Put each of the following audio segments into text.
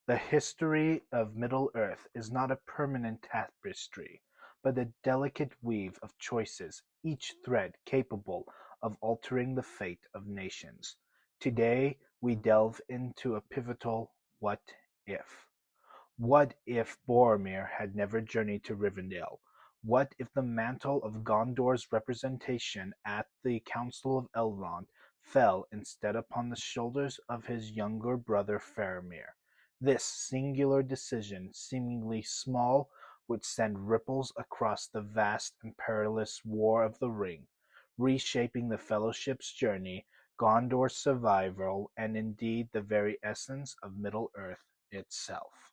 The history of Middle-earth is not a permanent tapestry, but a delicate weave of choices, each thread capable of altering the fate of nations. Today we delve into a pivotal "what if". What if Boromir had never journeyed to Rivendell? What if the mantle of Gondor's representation at the Council of Elrond fell instead upon the shoulders of his younger brother Faramir? This singular decision, seemingly small, would send ripples across the vast and perilous War of the Ring, reshaping the Fellowship's journey, Gondor's survival, and indeed the very essence of Middle-earth itself.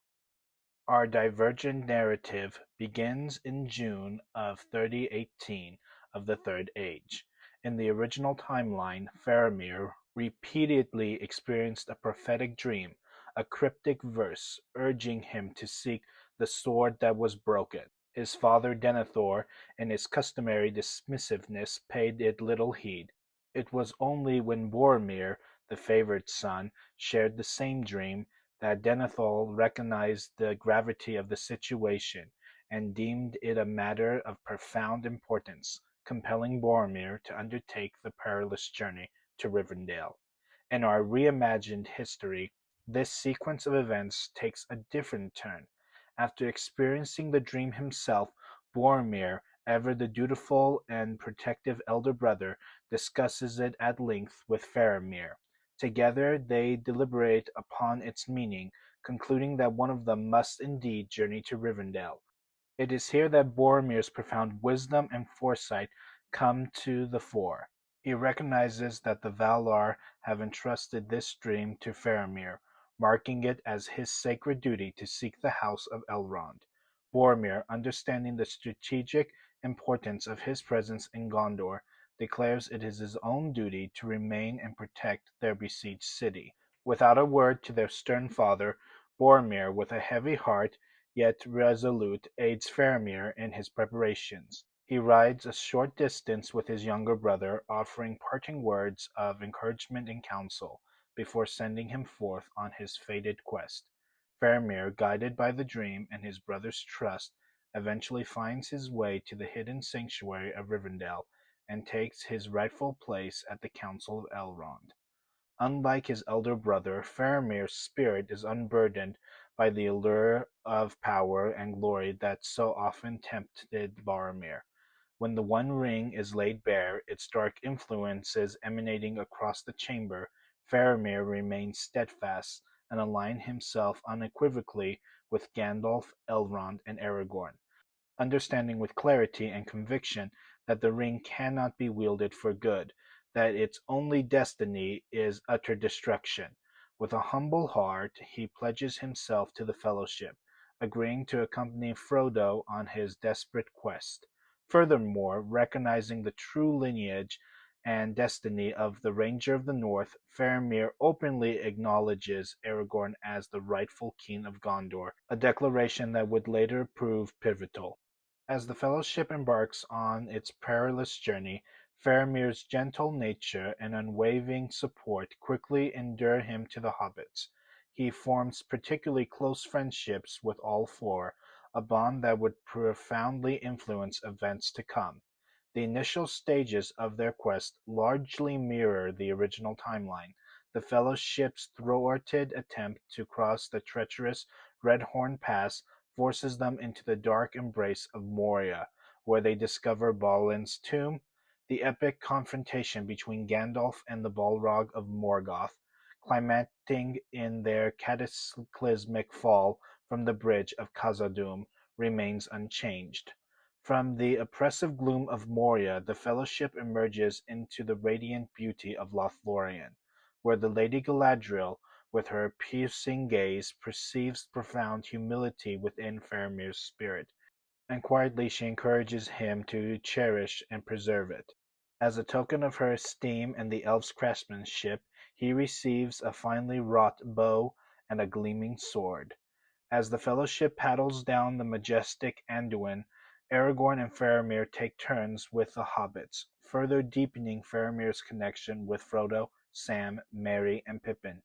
Our divergent narrative begins in June of 3018 of the Third Age. In the original timeline, Faramir repeatedly experienced a prophetic dream, a cryptic verse urging him to seek the sword that was broken. His father Denethor, in his customary dismissiveness, paid it little heed. It was only when Boromir, the favored son, shared the same dream that Denethor recognized the gravity of the situation and deemed it a matter of profound importance, compelling Boromir to undertake the perilous journey to Rivendell. In our reimagined history, this sequence of events takes a different turn. After experiencing the dream himself, Boromir, ever the dutiful and protective elder brother, discusses it at length with Faramir. Together they deliberate upon its meaning, concluding that one of them must indeed journey to Rivendell. It is here that Boromir's profound wisdom and foresight come to the fore. He recognizes that the Valar have entrusted this dream to Faramir, marking it as his sacred duty to seek the House of Elrond. Boromir, understanding the strategic importance of his presence in Gondor, declares it is his own duty to remain and protect their besieged city. Without a word to their stern father, Boromir, with a heavy heart yet resolute, aids Faramir in his preparations. He rides a short distance with his younger brother, offering parting words of encouragement and counsel, before sending him forth on his fated quest. Faramir, guided by the dream and his brother's trust, eventually finds his way to the hidden sanctuary of Rivendell and takes his rightful place at the Council of Elrond. Unlike his elder brother, Faramir's spirit is unburdened by the allure of power and glory that so often tempted Boromir. When the One Ring is laid bare, its dark influences emanating across the chamber, Faramir remains steadfast and aligned himself unequivocally with Gandalf, Elrond, and Aragorn, understanding with clarity and conviction that the ring cannot be wielded for good, that its only destiny is utter destruction. With a humble heart he pledges himself to the Fellowship, agreeing to accompany Frodo on his desperate quest. Furthermore, recognizing the true lineage and destiny of the Ranger of the North, Faramir openly acknowledges Aragorn as the rightful king of Gondor, a declaration that would later prove pivotal. As the Fellowship embarks on its perilous journey, Faramir's gentle nature and unwavering support quickly endear him to the hobbits. He forms particularly close friendships with all four, a bond that would profoundly influence events to come. The initial stages of their quest largely mirror the original timeline. The Fellowship's thwarted attempt to cross the treacherous Redhorn Pass forces them into the dark embrace of Moria, where they discover Balin's tomb. The epic confrontation between Gandalf and the Balrog of Morgoth, climaxing in their cataclysmic fall from the bridge of Khazad-dûm, remains unchanged. From the oppressive gloom of Moria, the Fellowship emerges into the radiant beauty of Lothlorien, where the Lady Galadriel, with her piercing gaze, perceives profound humility within Faramir's spirit, and quietly she encourages him to cherish and preserve it. As a token of her esteem and the elf's craftsmanship, he receives a finely wrought bow and a gleaming sword. As the Fellowship paddles down the majestic Anduin, Aragorn and Faramir take turns with the hobbits, further deepening Faramir's connection with Frodo, Sam, Merry, and Pippin.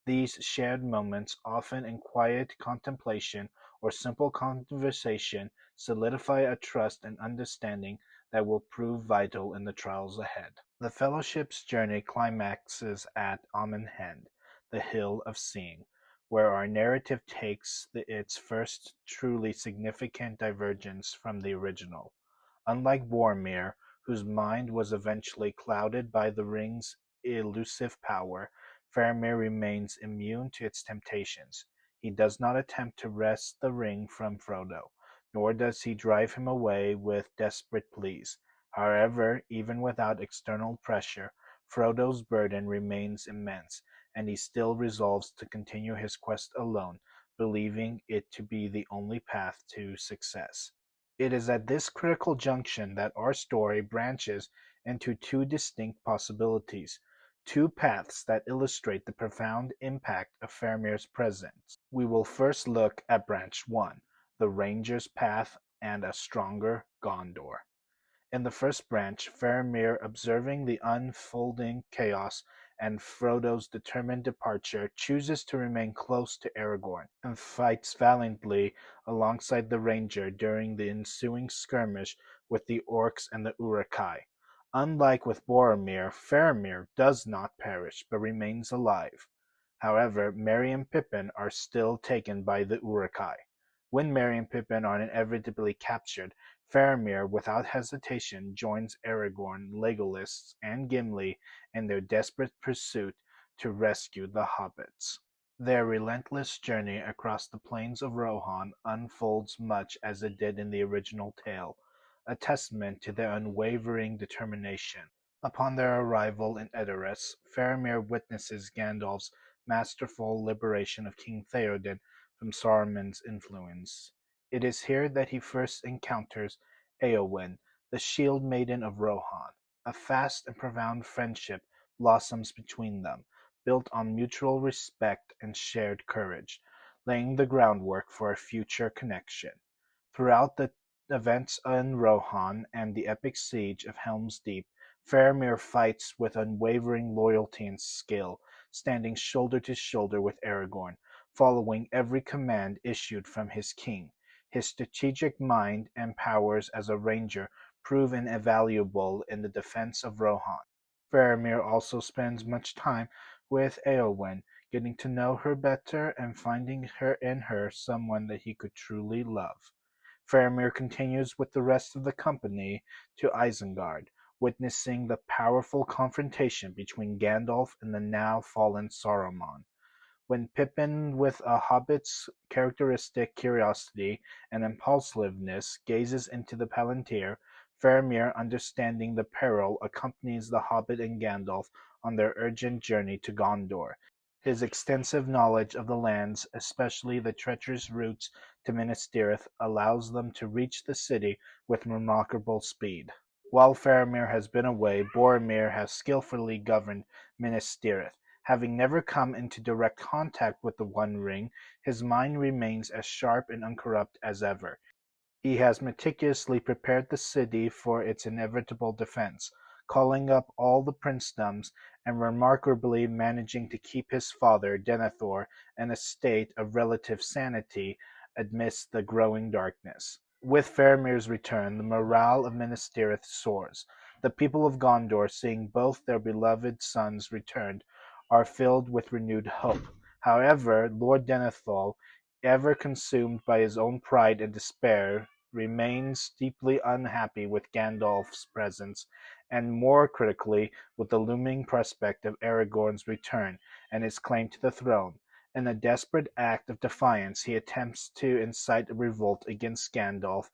These shared moments, often in quiet contemplation or simple conversation, solidify a trust and understanding that will prove vital in the trials ahead. The Fellowship's journey climaxes at Amenhend, the Hill of Seeing, where our narrative takes its first truly significant divergence from the original. Unlike Boromir, whose mind was eventually clouded by the ring's elusive power, Faramir remains immune to its temptations. He does not attempt to wrest the ring from Frodo, nor does he drive him away with desperate pleas. However, even without external pressure, Frodo's burden remains immense, and he still resolves to continue his quest alone, believing it to be the only path to success. It is at this critical junction that our story branches into two distinct possibilities, two paths that illustrate the profound impact of Faramir's presence. We will first look at Branch 1, the Ranger's Path and a Stronger Gondor. In the first branch, Faramir, observing the unfolding chaos and Frodo's determined departure, chooses to remain close to Aragorn and fights valiantly alongside the Ranger during the ensuing skirmish with the Orcs and the Uruk-hai. Unlike with Boromir, Faramir does not perish but remains alive. However, Merry and Pippin are still taken by the Uruk-hai. When Merry and Pippin are inevitably captured, Faramir, without hesitation, joins Aragorn, Legolas, and Gimli in their desperate pursuit to rescue the hobbits. Their relentless journey across the plains of Rohan unfolds much as it did in the original tale, a testament to their unwavering determination. Upon their arrival in Edoras, Faramir witnesses Gandalf's masterful liberation of King Theoden from Saruman's influence. It is here that he first encounters Eowyn, the Shield Maiden of Rohan. A fast and profound friendship blossoms between them, built on mutual respect and shared courage, laying the groundwork for a future connection. Throughout the events in Rohan and the epic siege of Helm's Deep, Faramir fights with unwavering loyalty and skill, standing shoulder to shoulder with Aragorn, following every command issued from his king. His strategic mind and powers as a ranger prove invaluable in the defense of Rohan. Faramir also spends much time with Eowyn, getting to know her better and finding in her someone that he could truly love. Faramir continues with the rest of the company to Isengard, witnessing the powerful confrontation between Gandalf and the now fallen Saruman. When Pippin, with a hobbit's characteristic curiosity and impulsiveness, gazes into the Palantir, Faramir, understanding the peril, accompanies the hobbit and Gandalf on their urgent journey to Gondor. His extensive knowledge of the lands, especially the treacherous routes to Minas Tirith, allows them to reach the city with remarkable speed. While Faramir has been away, Boromir has skillfully governed Minas Tirith. Having never come into direct contact with the One Ring, his mind remains as sharp and uncorrupt as ever. He has meticulously prepared the city for its inevitable defense, calling up all the princedoms and remarkably managing to keep his father, Denethor, in a state of relative sanity amidst the growing darkness. With Faramir's return, the morale of Minas Tirith soars. The people of Gondor, seeing both their beloved sons returned, are filled with renewed hope. However, Lord Denethor, ever consumed by his own pride and despair, remains deeply unhappy with Gandalf's presence, and more critically with the looming prospect of Aragorn's return and his claim to the throne. In a desperate act of defiance, he attempts to incite a revolt against Gandalf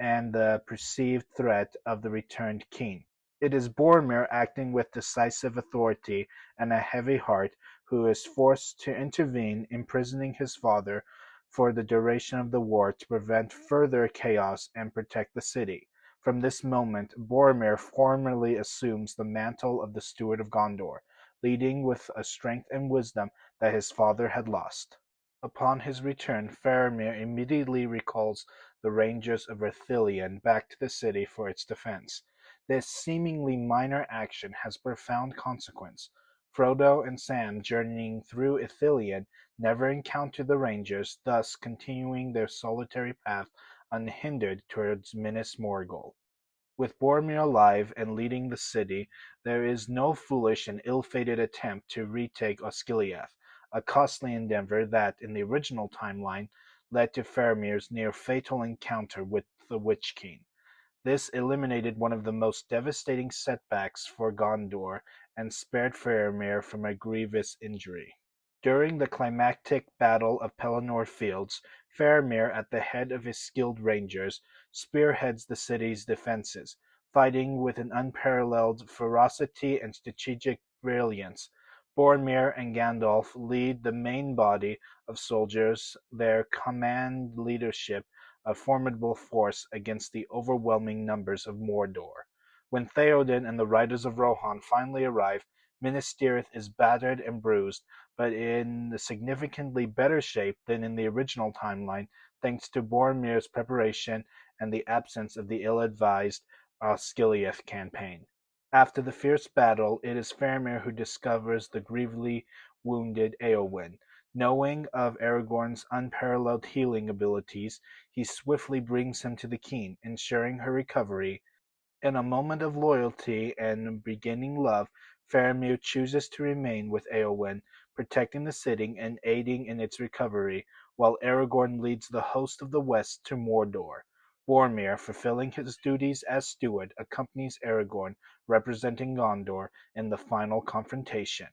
and the perceived threat of the returned king. It is Boromir, acting with decisive authority and a heavy heart, who is forced to intervene, imprisoning his father for the duration of the war to prevent further chaos and protect the city. From this moment, Boromir formally assumes the mantle of the Steward of Gondor, leading with a strength and wisdom that his father had lost. Upon his return, Faramir immediately recalls the Rangers of Ithilien back to the city for its defense. This seemingly minor action has profound consequence. Frodo and Sam, journeying through Ithilien, never encounter the Rangers, thus continuing their solitary path unhindered towards Minas Morgul. With Boromir alive and leading the city, there is no foolish and ill-fated attempt to retake Osgiliath, a costly endeavor that, in the original timeline, led to Faramir's near-fatal encounter with the Witch King. This eliminated one of the most devastating setbacks for Gondor and spared Faramir from a grievous injury. During the climactic Battle of Pelennor Fields, Faramir, at the head of his skilled rangers, spearheads the city's defenses, fighting with an unparalleled ferocity and strategic brilliance. Boromir and Gandalf lead the main body of soldiers, their command leadership a formidable force against the overwhelming numbers of Mordor. When Theoden and the Riders of Rohan finally arrive, Minas Tirith is battered and bruised, but in significantly better shape than in the original timeline, thanks to Boromir's preparation and the absence of the ill-advised Osgiliath campaign. After the fierce battle, it is Faramir who discovers the grievously wounded Eowyn. Knowing of Aragorn's unparalleled healing abilities, he swiftly brings him to the king, ensuring her recovery. In a moment of loyalty and beginning love, Faramir chooses to remain with Eowyn, protecting the city and aiding in its recovery, while Aragorn leads the host of the West to Mordor. Boromir, fulfilling his duties as steward, accompanies Aragorn, representing Gondor, in the final confrontation.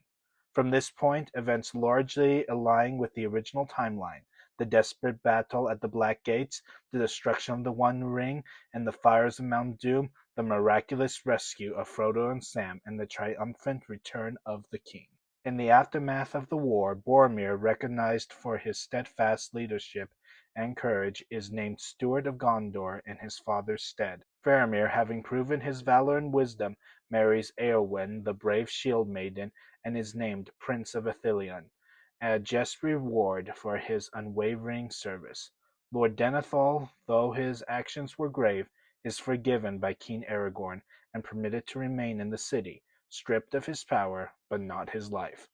From this point, events largely align with the original timeline. The desperate battle at the Black Gates, the destruction of the One Ring, and the fires of Mount Doom, the miraculous rescue of Frodo and Sam, and the triumphant return of the king. In the aftermath of the war, Boromir, recognized for his steadfast leadership and courage, is named Steward of Gondor in his father's stead. Faramir, having proven his valor and wisdom, marries Eowyn, the brave shield maiden, and is named Prince of Ithilien, a just reward for his unwavering service. Lord Denethor, though his actions were grave, is forgiven by King Aragorn and permitted to remain in the city, stripped of his power, but not his life.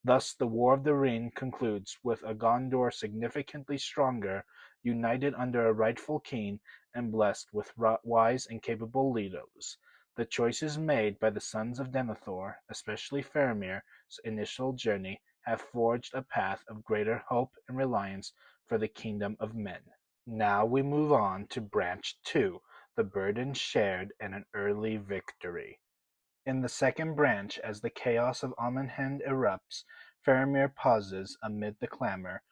Thus the War of the Ring concludes with a Gondor significantly stronger, united under a rightful king, and blessed with wise and capable leaders. The choices made by the sons of Denethor, especially Faramir's initial journey, have forged a path of greater hope and reliance for the kingdom of men. Now we move on to Branch 2, the burden shared and an early victory. In the second branch, as the chaos of Amonhend erupts, Faramir pauses amid the clamor,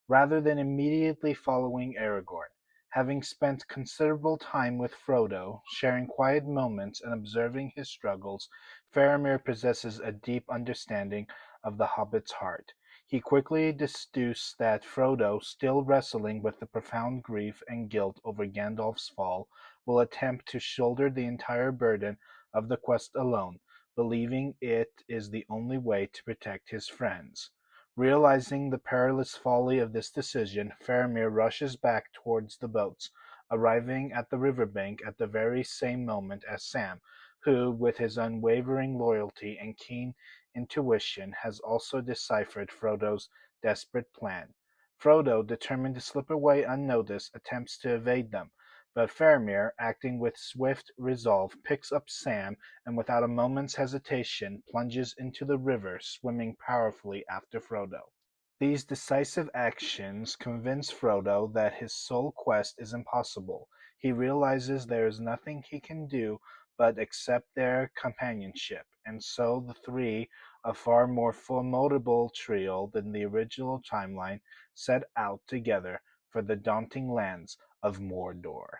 rather than immediately following Aragorn. Having spent considerable time with Frodo, sharing quiet moments and observing his struggles, Faramir possesses a deep understanding of the hobbit's heart. He quickly deduces that Frodo, still wrestling with the profound grief and guilt over Gandalf's fall, will attempt to shoulder the entire burden of the quest alone, believing it is the only way to protect his friends. Realizing the perilous folly of this decision, Faramir rushes back towards the boats, arriving at the riverbank at the very same moment as Sam, who, with his unwavering loyalty and keen intuition, has also deciphered Frodo's desperate plan. Frodo, determined to slip away unnoticed, attempts to evade them, but Faramir, acting with swift resolve, picks up Sam and without a moment's hesitation plunges into the river, swimming powerfully after Frodo. These decisive actions convince Frodo that his sole quest is impossible. He realizes there is nothing he can do but accept their companionship, and so the three, a far more formidable trio than the original timeline, set out together for the daunting lands of Mordor.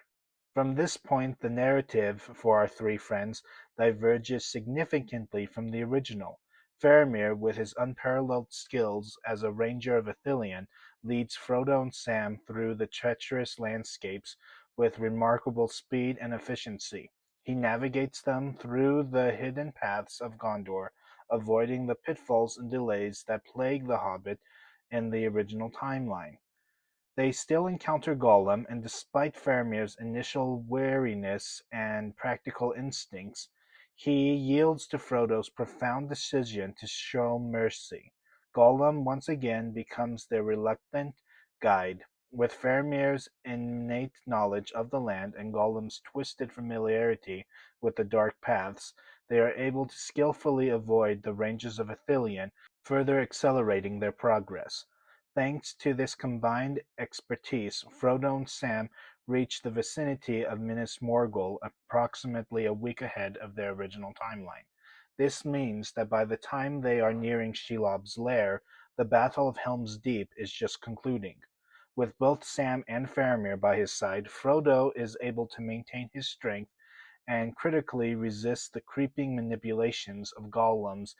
From this point the narrative for our three friends diverges significantly from the original. Faramir, with his unparalleled skills as a ranger of Ithilien, leads Frodo and Sam through the treacherous landscapes with remarkable speed and efficiency. He navigates them through the hidden paths of Gondor, avoiding the pitfalls and delays that plague the Hobbit in the original timeline. They still encounter Gollum, and despite Faramir's initial wariness and practical instincts, He yields to Frodo's profound decision to show mercy. Gollum once again becomes their reluctant guide. With Faramir's innate knowledge of the land and Gollum's twisted familiarity with the dark paths, they are able to skillfully avoid the ranges of Ithilien, further accelerating their progress. Thanks to this combined expertise, Frodo and Sam reach the vicinity of Minas Morgul approximately a week ahead of their original timeline. This means that by the time they are nearing Shelob's lair, the Battle of Helm's Deep is just concluding. With both Sam and Faramir by his side, Frodo is able to maintain his strength and critically resist the creeping manipulations of Gollum's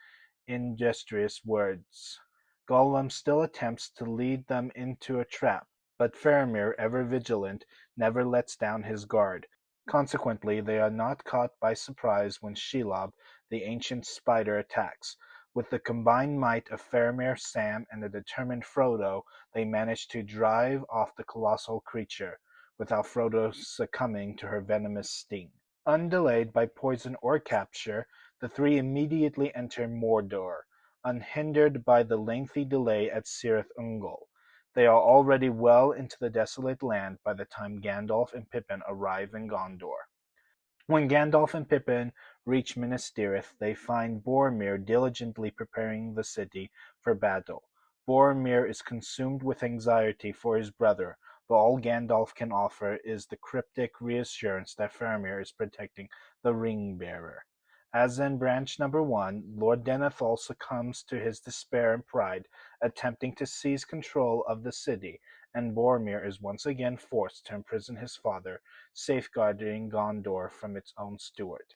industrious words. Gollum still attempts to lead them into a trap, but Faramir, ever vigilant, never lets down his guard. Consequently, they are not caught by surprise when Shelob, the ancient spider, attacks. With the combined might of Faramir, Sam, and the determined Frodo, they manage to drive off the colossal creature, without Frodo succumbing to her venomous sting. Undelayed by poison or capture, the three immediately enter Mordor, unhindered by the lengthy delay at Cirith Ungol. They are already well into the desolate land by the time Gandalf and Pippin arrive in Gondor. When Gandalf and Pippin reach Minas Tirith, they find Boromir diligently preparing the city for battle. Boromir is consumed with anxiety for his brother, but all Gandalf can offer is the cryptic reassurance that Faramir is protecting the Ring-Bearer. As in Branch Number 1, Lord Denethor succumbs to his despair and pride, attempting to seize control of the city, and Boromir is once again forced to imprison his father, safeguarding Gondor from its own steward.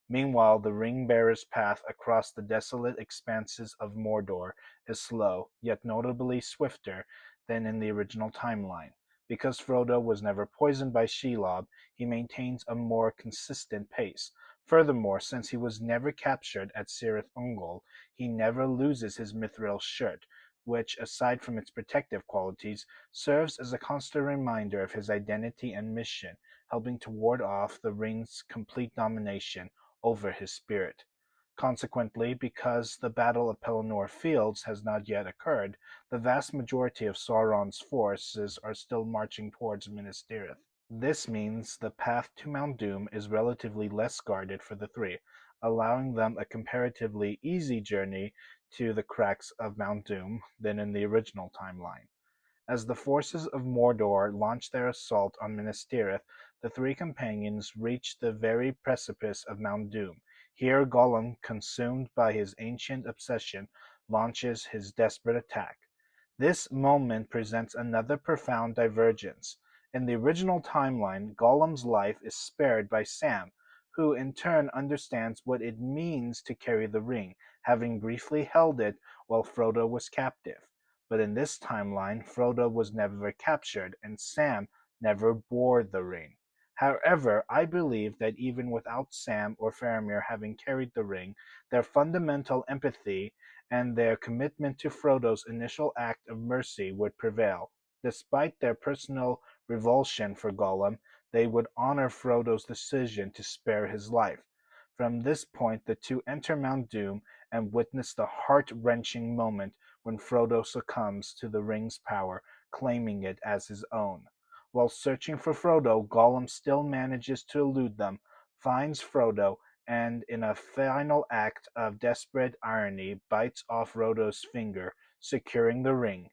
Meanwhile, the Ring-Bearer's path across the desolate expanses of Mordor is slow, yet notably swifter than in the original timeline. Because Frodo was never poisoned by Shelob, he maintains a more consistent pace. Furthermore, since he was never captured at Cirith Ungol, he never loses his mithril shirt, which, aside from its protective qualities, serves as a constant reminder of his identity and mission, helping to ward off the ring's complete domination over his spirit. Consequently, because the Battle of Pelennor Fields has not yet occurred, the vast majority of Sauron's forces are still marching towards Minas Tirith. This means the path to Mount Doom is relatively less guarded for the three, allowing them a comparatively easy journey to the cracks of Mount Doom than in the original timeline. As the forces of Mordor launch their assault on Minas Tirith, the three companions reach the very precipice of Mount Doom. Here Gollum, consumed by his ancient obsession, launches his desperate attack. This moment presents another profound divergence. In the original timeline, Gollum's life is spared by Sam, who in turn understands what it means to carry the ring, having briefly held it while Frodo was captive. But in this timeline, Frodo was never captured and Sam never bore the ring. However, I believe that even without Sam or Faramir having carried the ring, their fundamental empathy and their commitment to Frodo's initial act of mercy would prevail. Despite their personal revulsion for Gollum, they would honor Frodo's decision to spare his life. From this point, the two enter Mount Doom and witness the heart-wrenching moment when Frodo succumbs to the ring's power, claiming it as his own. While searching for Frodo, Gollum still manages to elude them, finds Frodo, and in a final act of desperate irony bites off Frodo's finger, securing the ring.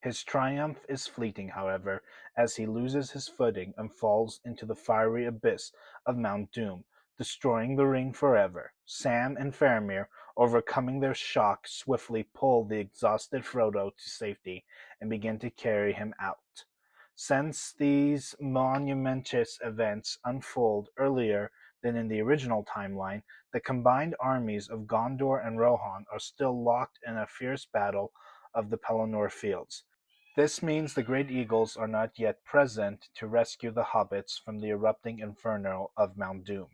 His triumph is fleeting, however, as he loses his footing and falls into the fiery abyss of Mount Doom, destroying the ring forever. Sam and Faramir, overcoming their shock, swiftly pull the exhausted Frodo to safety and begin to carry him out. Since these monumentous events unfold earlier than in the original timeline, the combined armies of Gondor and Rohan are still locked in a fierce battle of the Pelennor Fields. This means the Great Eagles are not yet present to rescue the hobbits from the erupting inferno of Mount Doom.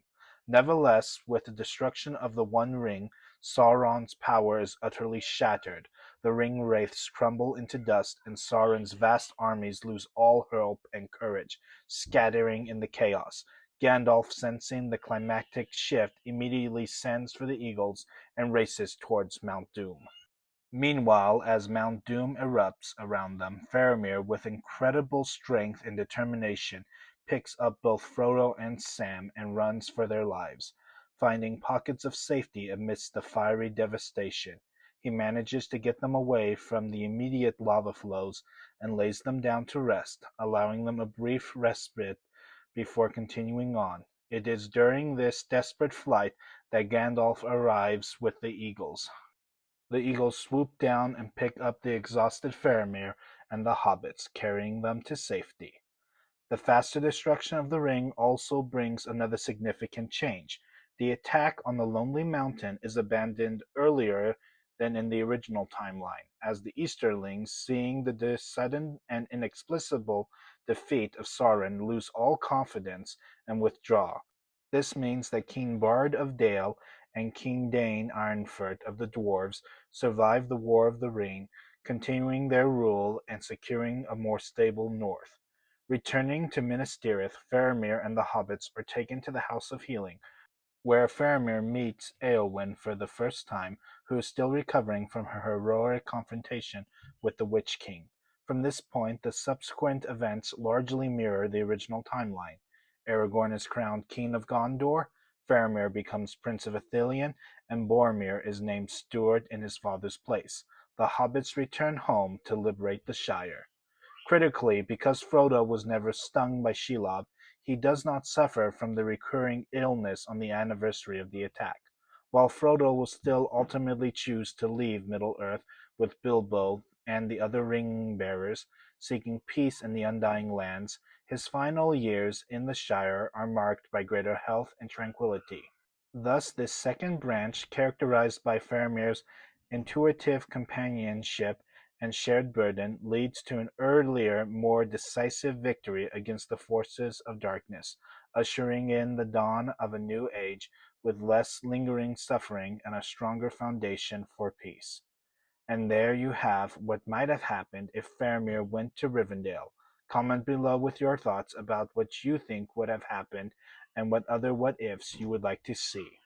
Nevertheless, with the destruction of the One Ring, Sauron's power is utterly shattered. The ring wraiths crumble into dust, and Sauron's vast armies lose all hope and courage, scattering in the chaos. Gandalf, sensing the climactic shift, immediately sends for the eagles and races towards Mount Doom. Meanwhile, as Mount Doom erupts around them, Faramir, with incredible strength and determination, picks up both Frodo and Sam and runs for their lives. Finding pockets of safety amidst the fiery devastation, he manages to get them away from the immediate lava flows and lays them down to rest, allowing them a brief respite before continuing on. It is during this desperate flight that Gandalf arrives with the eagles. The eagles swoop down and pick up the exhausted Faramir and the hobbits, carrying them to safety. The faster destruction of the ring also brings another significant change. The attack on the Lonely Mountain is abandoned earlier than in the original timeline, as the Easterlings, seeing the sudden and inexplicable defeat of Sauron, lose all confidence and withdraw. This means that King Bard of Dale and King Dain Ironfoot of the Dwarves survive the War of the Ring, continuing their rule and securing a more stable north. Returning to Minas Tirith, Faramir and the hobbits are taken to the House of Healing, where Faramir meets Éowyn for the first time, who is still recovering from her heroic confrontation with the Witch King. From this point, the subsequent events largely mirror the original timeline. Aragorn is crowned King of Gondor, Faramir becomes Prince of Ithilien, and Boromir is named Steward in his father's place. The hobbits return home to liberate the Shire. Critically, because Frodo was never stung by Shelob, he does not suffer from the recurring illness on the anniversary of the attack. While Frodo will still ultimately choose to leave Middle-earth with Bilbo and the other ring-bearers, seeking peace in the Undying Lands, his final years in the Shire are marked by greater health and tranquility. Thus, this second branch, characterized by Faramir's intuitive companionship and shared burden, leads to an earlier, more decisive victory against the forces of darkness, ushering in the dawn of a new age with less lingering suffering and a stronger foundation for peace. And there you have what might have happened if Faramir went to Rivendell. Comment below with your thoughts about what you think would have happened and what other what ifs you would like to see.